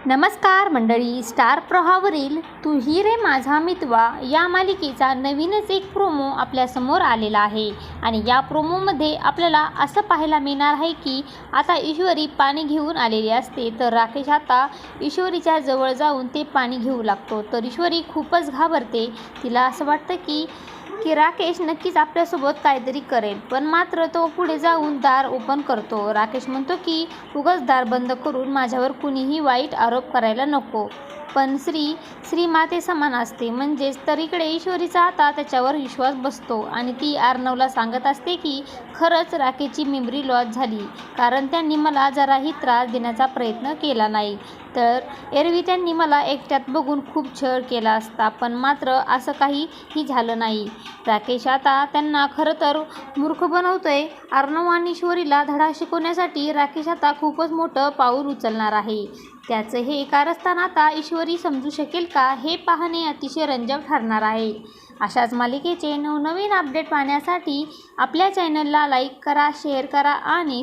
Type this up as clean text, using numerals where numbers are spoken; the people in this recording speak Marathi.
नमस्कार मंडळी, स्टार प्रवाहावरील तू ही रे माझा मितवा या मालिकेचा नवीनच एक प्रोमो आपल्यासमोर आलेला आहे. आणि या प्रोमोमध्ये आपल्याला असं पाहायला मिळणार आहे की आता ईश्वरी पाणी घेऊन आलेली असते, तर राकेश आता ईश्वरीच्या जवळ जाऊन ते पाणी घेऊ लागतो. तर ईश्वरी खूपच घाबरते. तिला असं वाटतं की राकेश नक्कीच आपल्यासोबत काहीतरी करेल, पण मात्र तो पुढे जाऊन दार ओपन करतो. राकेश म्हणतो की उगाच दार बंद करून माझ्यावर कुणीही वाईट आरोप करायला नको. पण श्री माते समान असते म्हणजेच. तर इकडे ईश्वरीचा आता त्याच्यावर विश्वास बसतो आणि ती अर्णवला सांगत असते की खरंच राकेशची मेमरी लॉस झाली, कारण त्यांनी मला जराही त्रास देण्याचा प्रयत्न केला नाही. तर एरवी त्यांनी मला एकट्यात बघून खूप छळ केला असता, पण मात्र असं काहीही झालं नाही. राकेश आता त्यांना खरं तर मूर्ख बनवतोय. अर्णव आणि ईश्वरीला धडा शिकवण्यासाठी राकेश आता खूपच मोठं पाऊल उचलणार आहे. त्याचं हे कारस्थान आता ईश्वरी समजू शकेल का, हे पाहणे अतिशय रंजक ठरणार आहे. अशाच मालिकेचे नवनवीन अपडेट पाहण्यासाठी आपल्या चॅनलला लाईक करा, शेअर करा आणि